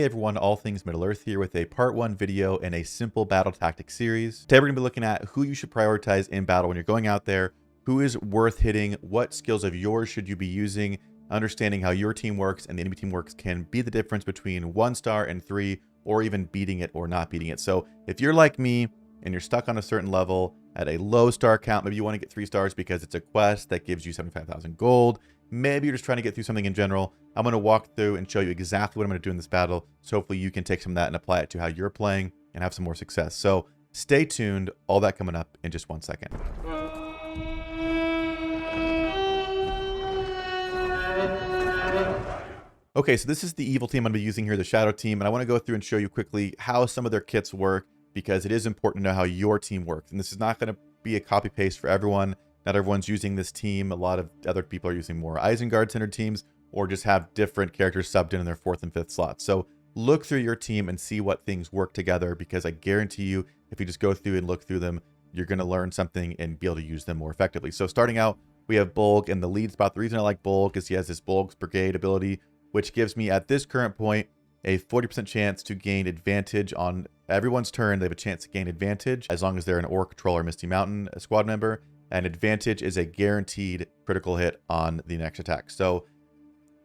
Hey everyone, All Things Middle Earth here with a part 1 video and a simple battle tactics series. Today we're going to be looking at who you should prioritize in battle when you're going out there, who is worth hitting, what skills of yours should you be using, understanding how your team works and the enemy team works can be the difference between 1 star and 3, or even beating it or not beating it. So if you're like me and you're stuck on a certain level at a low star count, maybe you want to get 3 stars because it's a quest that gives you 75,000 gold, maybe you're just trying to get through something in general, I'm going to walk through and show you exactly what I'm going to do in this battle. So hopefully you can take some of that and apply it to how you're playing and have some more success. So stay tuned. All that coming up in just 1 second. Okay, so this is the evil team I'm going to be using here, the Shadow team. And I want to go through and show you quickly how some of their kits work, because it is important to know how your team works. And this is not going to be a copy paste for everyone. Not everyone's using this team. A lot of other people are using more Isengard-centered teams or just have different characters subbed in their 4th and 5th slots. So look through your team and see what things work together, because I guarantee you, if you just go through and look through them, you're going to learn something and be able to use them more effectively. So starting out, we have Bulg in the lead spot. The reason I like Bulg is he has this Bulg's Brigade ability, which gives me, at this current point, a 40% chance to gain advantage on everyone's turn. They have a chance to gain advantage as long as they're an Orc, Troll, or Misty Mountain squad member. And advantage is a guaranteed critical hit on the next attack. So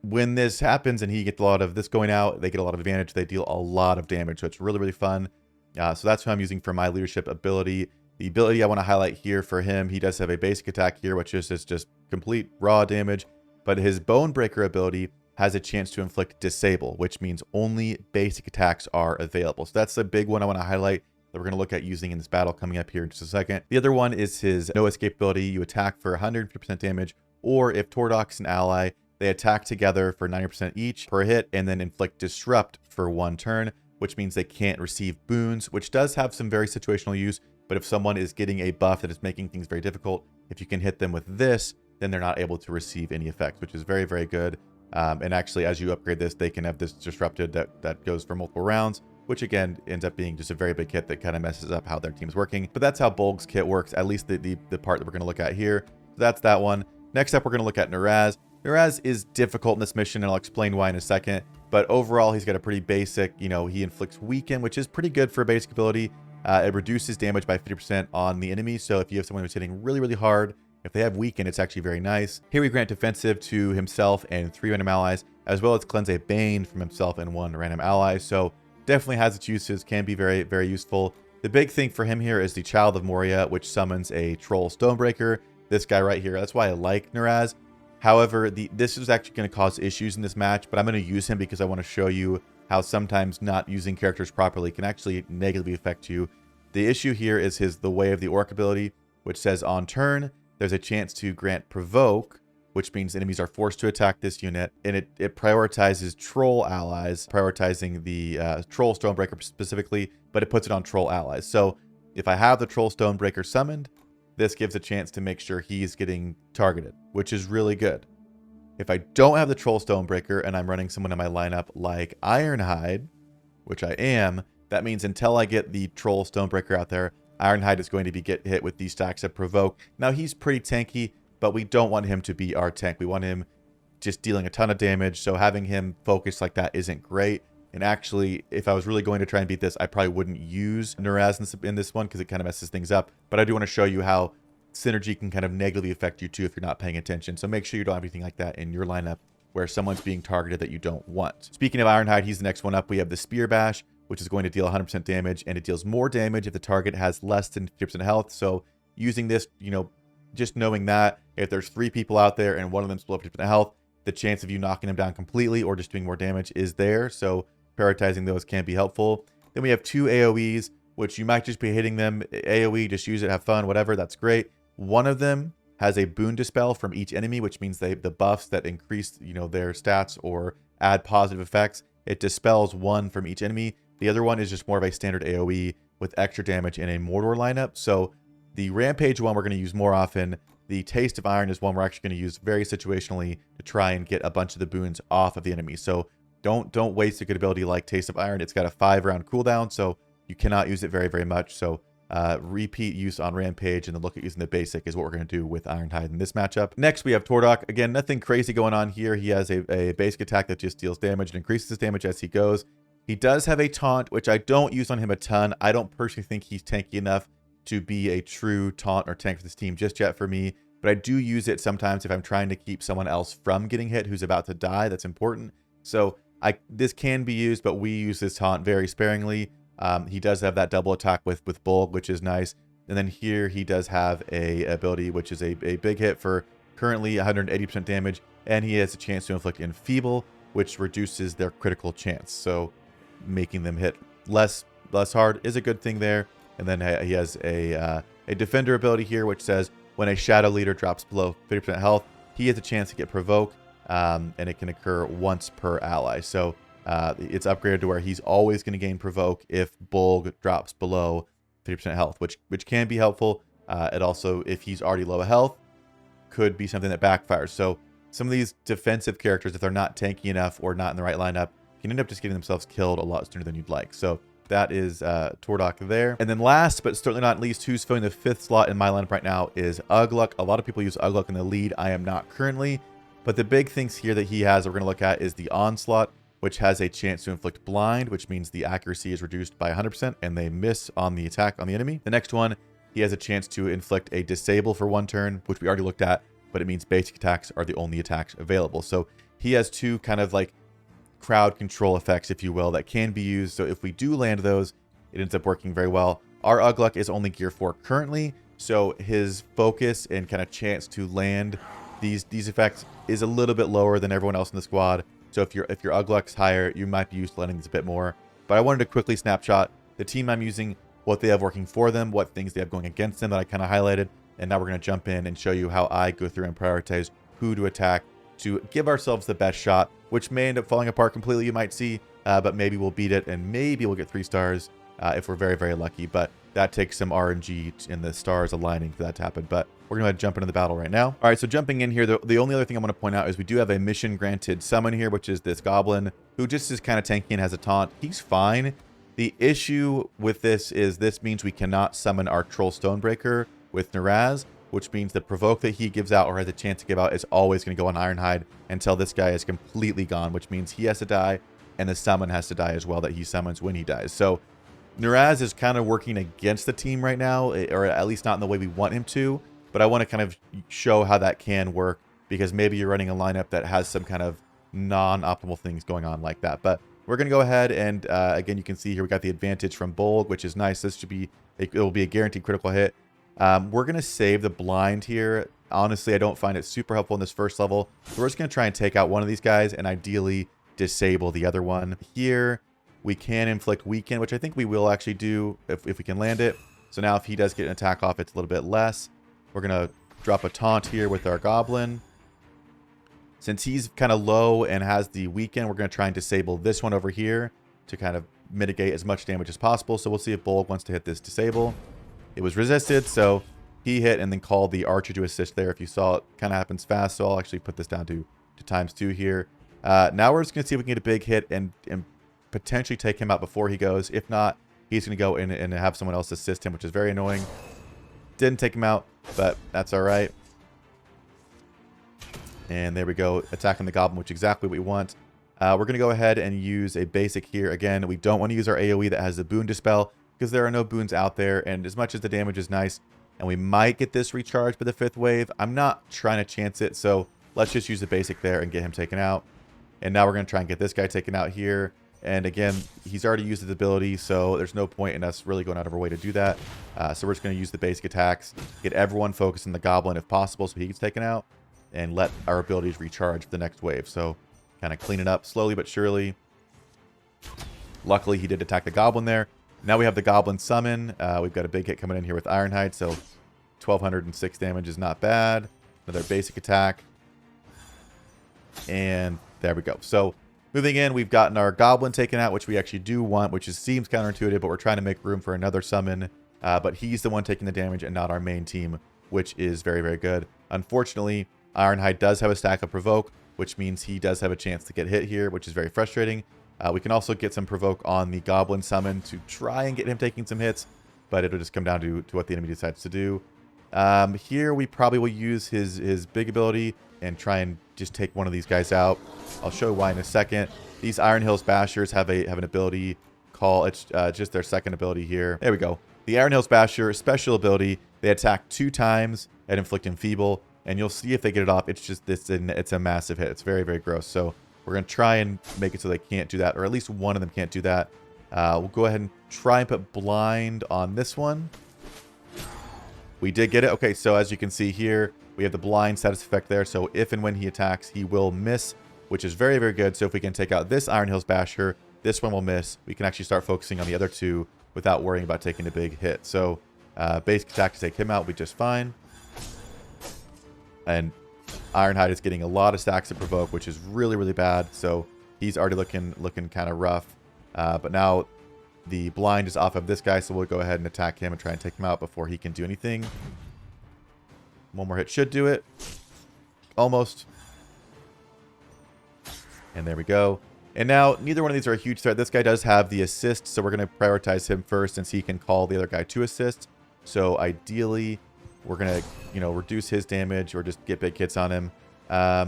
when this happens and he gets a lot of this going out, they get a lot of advantage. They deal a lot of damage. So it's really, really fun. So that's who I'm using for my leadership ability. The ability I want to highlight here for him, he does have a basic attack here, which is just complete raw damage. But his Bone Breaker ability has a chance to inflict disable, which means only basic attacks are available. So that's the big one I want to highlight that we're going to look at using in this battle coming up here in just a second. The other one is his no escape ability. You attack for 150% damage, or if Tordoc's an ally, they attack together for 90% each per hit and then inflict disrupt for 1 turn, which means they can't receive boons, which does have some very situational use. But if someone is getting a buff that is making things very difficult, if you can hit them with this, then they're not able to receive any effects, which is very, very good. And actually, as you upgrade this, they can have this disrupted that goes for multiple rounds, which again ends up being just a very big kit that kind of messes up how their team's working. But that's how Bulg's kit works, at least the part that we're going to look at here. So that's that one. Next up, we're going to look at Naraz. Naraz is difficult in this mission, and I'll explain why in a second. But overall, he's got a pretty basic, he inflicts weaken, which is pretty good for a basic ability. It reduces damage by 50% on the enemy. So if you have someone who's hitting really, really hard, if they have weaken, it's actually very nice. Here we grant defensive to himself and 3 random allies, as well as cleanse a bane from himself and 1 random ally. So definitely has its uses, can be very, very useful. The big thing for him here is the Child of Moria, which summons a Troll Stonebreaker. This guy right here. That's why I like Naraz. However, this is actually going to cause issues in this match, but I'm going to use him because I want to show you how sometimes not using characters properly can actually negatively affect you. The issue here is the Way of the Orc ability, which says on turn, there's a chance to grant provoke, which means enemies are forced to attack this unit, and it prioritizes troll allies, prioritizing the troll stonebreaker specifically, but it puts it on troll allies. So if I have the troll stonebreaker summoned, this gives a chance to make sure he's getting targeted, which is really good. If I don't have the troll stonebreaker and I'm running someone in my lineup like Ironhide, which I am, that means until I get the troll stonebreaker out there, Ironhide is going to get hit with these stacks of provoke. Now he's pretty tanky, but we don't want him to be our tank. We want him just dealing a ton of damage. So having him focused like that isn't great. And actually, if I was really going to try and beat this, I probably wouldn't use Naraz in this one because it kind of messes things up. But I do want to show you how synergy can kind of negatively affect you too if you're not paying attention. So make sure you don't have anything like that in your lineup where someone's being targeted that you don't want. Speaking of Ironhide, he's the next one up. We have the Spear Bash, which is going to deal 100% damage, and it deals more damage if the target has less than 50% health. So using this, just knowing that if there's 3 people out there and one of them's below 50% health, the chance of you knocking them down completely or just doing more damage is there. So prioritizing those can be helpful. Then we have 2 AoEs, which you might just be hitting them. AoE, just use it, have fun, whatever, that's great. One of them has a boon dispel from each enemy, which means the buffs that increase, their stats or add positive effects, it dispels 1 from each enemy. The other one is just more of a standard AoE with extra damage in a Mordor lineup. So the Rampage one we're going to use more often. The Taste of Iron is one we're actually going to use very situationally to try and get a bunch of the boons off of the enemy. So don't waste a good ability like Taste of Iron. It's got a 5-round cooldown, so you cannot use it very, very much. So repeat use on Rampage and then look at using the basic is what we're going to do with Ironhide in this matchup. Next, we have Tordoc. Again, nothing crazy going on here. He has a basic attack that just deals damage and increases his damage as he goes. He does have a taunt, which I don't use on him a ton. I don't personally think he's tanky enough to be a true taunt or tank for this team just yet for me. But I do use it sometimes if I'm trying to keep someone else from getting hit who's about to die. That's important. So this can be used, but we use this taunt very sparingly. He does have that double attack with Bulg, which is nice. And then here he does have a ability, which is a big hit for currently 180% damage. And he has a chance to inflict Enfeeble, which reduces their critical chance. So making them hit less hard is a good thing there. And then he has a defender ability here, which says when a shadow leader drops below 50% health, he has a chance to get provoke, and it can occur once per ally. So it's upgraded to where he's always going to gain provoke if Bulg drops below 50% health, which can be helpful. It also, if he's already low health, could be something that backfires. So some of these defensive characters, if they're not tanky enough or not in the right lineup, can end up just getting themselves killed a lot sooner than you'd like. So that is Tordoc there. And then last, but certainly not least, who's filling the 5th slot in my lineup right now is Ugluck. A lot of people use Ugluck in the lead. I am not currently. But the big things here that he has that we're going to look at is the Onslaught, which has a chance to inflict blind, which means the accuracy is reduced by 100% and they miss on the attack on the enemy. The next one, he has a chance to inflict a disable for 1 turn, which we already looked at, but it means basic attacks are the only attacks available. So he has 2 kind of like crowd control effects, if you will, that can be used. So if we do land those, it ends up working very well. Our Ugluck is only gear 4 currently, so his focus and kind of chance to land these effects is a little bit lower than everyone else in the squad. So if your Ugluck's higher, you might be used to landing these a bit more. But I wanted to quickly snapshot the team I'm using, what they have working for them, what things they have going against them that I kind of highlighted. And now we're going to jump in and show you how I go through and prioritize who to attack to give ourselves the best shot, which may end up falling apart completely, you might see, but maybe we'll beat it and maybe we'll get 3 stars if we're very, very lucky. But that takes some RNG in the stars aligning for that to happen. But we're going to jump into the battle right now. All right, so jumping in here, the only other thing I want to point out is we do have a mission granted summon here, which is this goblin who just is kind of tanky and has a taunt. He's fine. The issue with this is this means we cannot summon our Troll Stonebreaker with Naraz, which means the provoke that he gives out or has a chance to give out is always going to go on Ironhide until this guy is completely gone, which means he has to die and the summon has to die as well that he summons when he dies. So Naraz is kind of working against the team right now, or at least not in the way we want him to, but I want to kind of show how that can work because maybe you're running a lineup that has some kind of non-optimal things going on like that. But we're going to go ahead and again, you can see here we got the advantage from Bulg, which is nice. This should be, it will be a guaranteed critical hit. We're going to save the blind here. Honestly, I don't find it super helpful in this first level. So we're just going to try and take out one of these guys and ideally disable the other one. Here, we can inflict weaken, which I think we will actually do if we can land it. So now if he does get an attack off, it's a little bit less. We're going to drop a taunt here with our goblin. Since he's kind of low and has the weaken, we're going to try and disable this one over here to kind of mitigate as much damage as possible. So we'll see if Bulg wants to hit this disable. It was resisted, so he hit and then called the archer to assist there. If you saw, it kind of happens fast, so I'll actually put this down to ×2 here. Now we're just going to see if we can get a big hit and potentially take him out before he goes. If not, he's going to go in and have someone else assist him, which is very annoying. Didn't take him out, but that's all right. And there we go, attacking the goblin, which is exactly what we want. We're going to go ahead and use a basic here. Again, we don't want to use our AoE that has the boon dispel because there are no boons out there. And as much as the damage is nice, and we might get this recharged by the 5th wave, I'm not trying to chance it. So let's just use the basic there and get him taken out. And now we're going to try and get this guy taken out here. And again, he's already used his ability, so there's no point in us really going out of our way to do that. So we're just going to use the basic attacks, get everyone focused on the goblin if possible so he gets taken out, and let our abilities recharge for the next wave. So kind of clean it up slowly but surely. Luckily, he did attack the goblin there. Now we have the goblin summon. We've got a big hit coming in here with Ironhide, so 1,206 damage is not bad. Another basic attack. And there we go. So moving in, we've gotten our goblin taken out, which we actually do want, which seems counterintuitive, but we're trying to make room for another summon. But he's the one taking the damage and not our main team, which is very, very good. Unfortunately, Ironhide does have a stack of provoke, which means he does have a chance to get hit here, which is very frustrating. We can also get some provoke on the goblin summon to try and get him taking some hits, but it'll just come down to what the enemy decides to do. Here we probably will use his big ability and try and just take one of these guys out. I'll show why in a second. These Iron Hills Bashers have an ability called, it's just their second ability here. There we go. The Iron Hills Basher special ability, they attack 2 times at inflict enfeeble, and you'll see if they get it off, it's just this, it's a massive hit. It's very, very gross. So we're going to try and make it so they can't do that, or at least one of them can't do that. We'll go ahead and try and put blind on this one. We did get it. Okay, so as you can see here, we have the blind status effect there. So if and when he attacks, he will miss, which is very, very good. So if we can take out this Iron Hills Basher, this one will miss. We can actually start focusing on the other 2 without worrying about taking a big hit. So basic attack to take him out will be just fine. And Ironhide is getting a lot of stacks to provoke, which is really, really bad. So he's already looking kind of rough. But now the blind is off of this guy, so we'll go ahead and attack him and try and take him out before he can do anything. One more hit should do it. Almost. And there we go. And now, neither one of these are a huge threat. This guy does have the assist, so we're going to prioritize him first since he can call the other guy to assist. So ideally, we're going to, reduce his damage or just get big hits on him.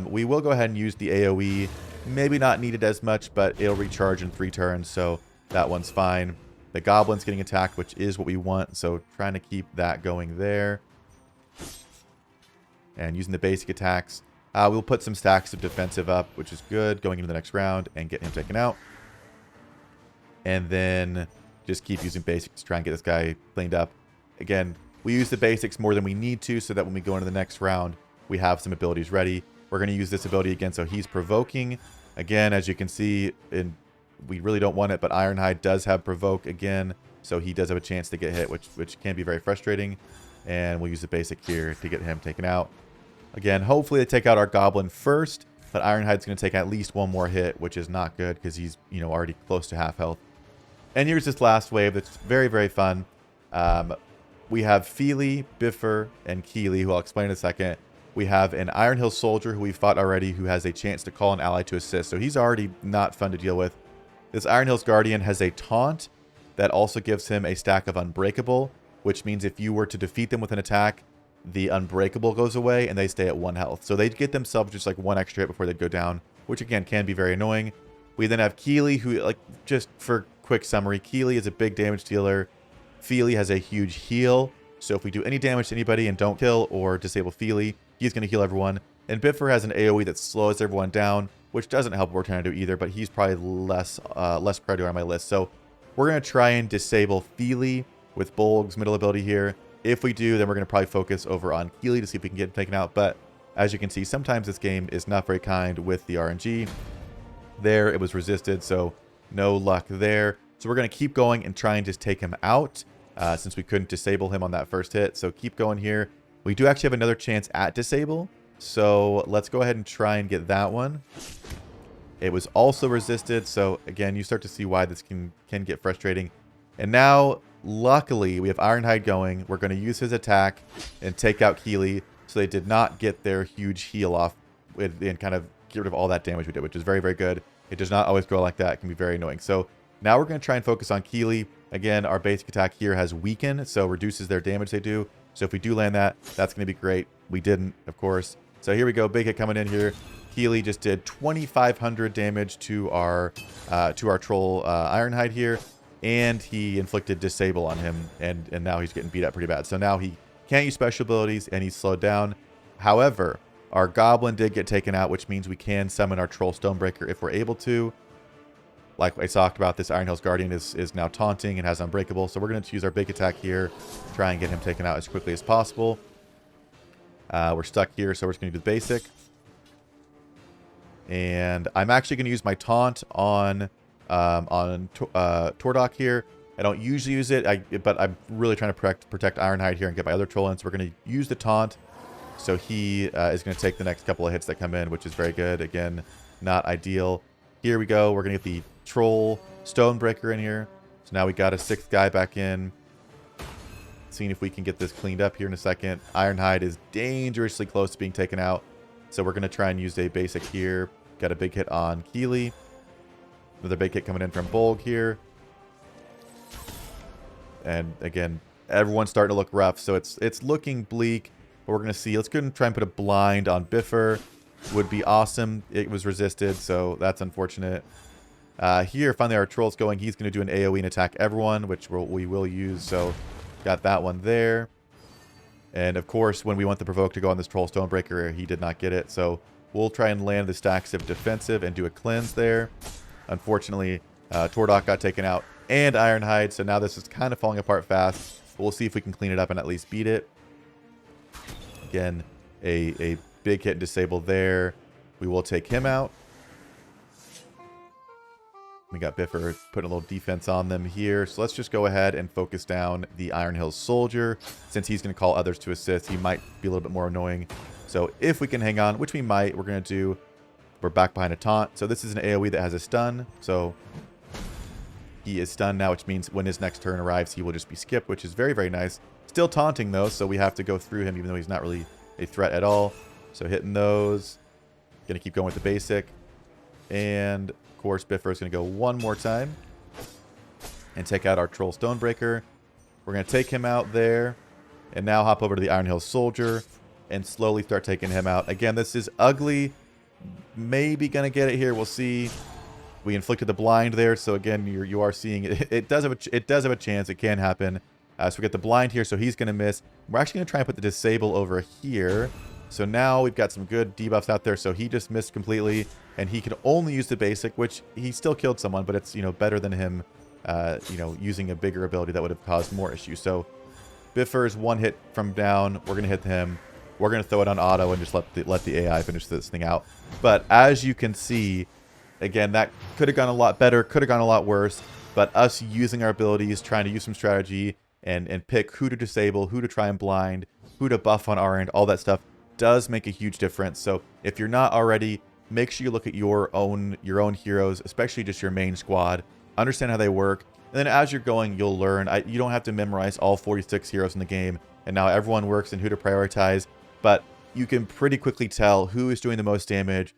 We will go ahead and use the AoE. Maybe not needed as much, but it'll recharge in 3 turns, so that one's fine. The Goblin's getting attacked, which is what we want, so trying to keep that going there. And using the basic attacks. We'll put some stacks of defensive up, which is good, going into the next round, and get him taken out. And then just keep using basics to try and get this guy cleaned up. Again, we use the basics more than we need to, so that when we go into the next round, we have some abilities ready. We're going to use this ability again, so he's provoking. Again, as you can see, we really don't want it, but Ironhide does have provoke again, so he does have a chance to get hit, which can be very frustrating. And we'll use the basic here to get him taken out. Again, hopefully they take out our Goblin first, but Ironhide's going to take at least one more hit, which is not good because he's, already close to half health. And here's this last wave that's very, very fun. We have Feely, Biffer, and Keely, who I'll explain in a second. We have an Iron Hill Soldier who we fought already, who has a chance to call an ally to assist. So he's already not fun to deal with. This Iron Hills Guardian has a taunt that also gives him a stack of Unbreakable, which means if you were to defeat them with an attack, the Unbreakable goes away and they stay at 1 health. So they get themselves just like 1 extra hit before they go down, which again can be very annoying. We then have Keely, who, just for quick summary, Keely is a big damage dealer. Feely has a huge heal. So if we do any damage to anybody and don't kill or disable Feely, he's going to heal everyone. And Biffer has an AoE that slows everyone down, which doesn't help what we're trying to do either, but he's probably less priority on my list. So we're going to try and disable Feely with Bulg's middle ability here. If we do, then we're going to probably focus over on Keely to see if we can get him taken out. But as you can see, sometimes this game is not very kind with the RNG. There, it was resisted, so no luck there. So we're going to keep going and try and just take him out since we couldn't disable him on that first hit. So keep going here. We do actually have another chance at disable. So let's go ahead and try and get that one. It was also resisted. So again, you start to see why this can get frustrating. And now, luckily, we have Ironhide going. We're going to use his attack and take out Keely. So they did not get their huge heal off and kind of get rid of all that damage we did, which is very, very good. It does not always go like that. It can be very annoying. So now we're going to try and focus on Keely. Again, our basic attack here has weaken, so reduces their damage they do. So if we do land that, that's going to be great. We didn't, of course. So here we go. Big hit coming in here. Keely just did 2,500 damage to our troll Ironhide here. And he inflicted disable on him. And now he's getting beat up pretty bad. So now he can't use special abilities and he's slowed down. However, our Goblin did get taken out, which means we can summon our Troll Stonebreaker if we're able to. Like I talked about, this Iron Hills Guardian is now taunting and has Unbreakable. So we're going to use our big attack here, try and get him taken out as quickly as possible. We're stuck here, so we're just going to do the basic. And I'm actually going to use my taunt on Tordoc here. I don't usually use it, but I'm really trying to protect Ironhide here and get my other troll in. So we're going to use the taunt. So he is going to take the next couple of hits that come in, which is very good. Again, not ideal. Here we go. We're going to get the Troll Stonebreaker in here. So now we got a 6th guy back in. Seeing if we can get this cleaned up here in a second. Ironhide is dangerously close to being taken out. So we're going to try and use a basic here. Got a big hit on Keely. Another big hit coming in from Bulg here. And again, everyone's starting to look rough. So it's looking bleak. But we're going to see. Let's go and try and put a blind on Biffer. Would be awesome. It was resisted, so that's unfortunate. Here, finally, our troll's going. He's going to do an AoE and attack everyone, which we will use. So got that one there. And of course, when we want the provoke to go on this troll Stonebreaker, he did not get it. So we'll try and land the stacks of defensive and do a cleanse there. Unfortunately, Tordoc got taken out and Ironhide. So now this is kind of falling apart fast. But we'll see if we can clean it up and at least beat it. Again, a big hit and disable there. We will take him out. We got Biffer putting a little defense on them here. So let's just go ahead and focus down the Iron Hills Soldier. Since he's going to call others to assist, he might be a little bit more annoying. So if we can hang on, which we might, we're back behind a taunt. So this is an AoE that has a stun. So he is stunned now, which means when his next turn arrives, he will just be skipped, which is very, very nice. Still taunting though, so we have to go through him even though he's not really a threat at all. So hitting those. Going to keep going with the basic. And of course, Biffer is going to go one more time and take out our Troll Stonebreaker. We're going to take him out there and now hop over to the Iron Hills Soldier and slowly start taking him out. Again, this is ugly. Maybe going to get it here. We'll see. We inflicted the blind there. So again, you are seeing it. It does have a chance. It can happen. So we get the blind here. So he's going to miss. We're actually going to try and put the disable over here. So now we've got some good debuffs out there. So he just missed completely. And he can only use the basic, which he still killed someone, but it's, better than him, using a bigger ability that would have caused more issues. So Biffer's one hit from down. We're going to hit him. We're going to throw it on auto and just let the AI finish this thing out. But as you can see, again, that could have gone a lot better, could have gone a lot worse. But us using our abilities, trying to use some strategy and pick who to disable, who to try and blind, who to buff on our end, all that stuff does make a huge difference. So if you're not already, make sure you look at your own heroes, especially just your main squad. Understand how they work. And then as you're going, you'll learn. You don't have to memorize all 46 heroes in the game and now everyone works and who to prioritize. But you can pretty quickly tell who is doing the most damage,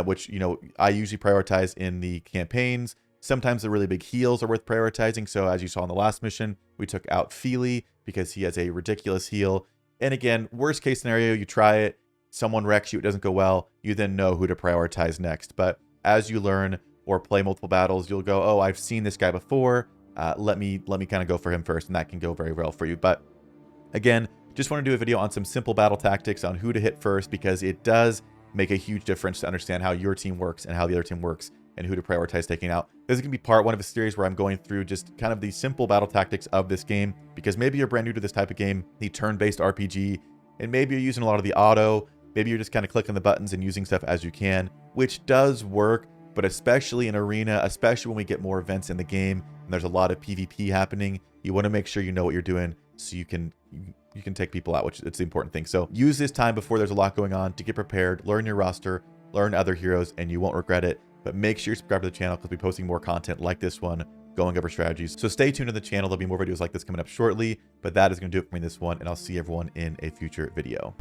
which, I usually prioritize in the campaigns. Sometimes the really big heals are worth prioritizing. So as you saw in the last mission, we took out Feely because he has a ridiculous heal. And again, worst case scenario, you try it. Someone wrecks you, it doesn't go well, you then know who to prioritize next. But as you learn or play multiple battles, you'll go, oh, I've seen this guy before. Let me kind of go for him first, and that can go very well for you. But again, just want to do a video on some simple battle tactics on who to hit first, because it does make a huge difference to understand how your team works and how the other team works and who to prioritize taking out. This is going to be part one of a series where I'm going through just kind of the simple battle tactics of this game, because maybe you're brand new to this type of game, the turn-based RPG, and maybe you're using a lot of the auto. Maybe you're just kind of clicking the buttons and using stuff as you can, which does work, but especially in Arena, especially when we get more events in the game and there's a lot of PvP happening, you want to make sure you know what you're doing so you can take people out, which it's the important thing. So use this time before there's a lot going on to get prepared, learn your roster, learn other heroes, and you won't regret it. But make sure you subscribe to the channel because we'll be posting more content like this one, going over strategies. So stay tuned to the channel. There'll be more videos like this coming up shortly, but that is going to do it for me in this one, and I'll see everyone in a future video.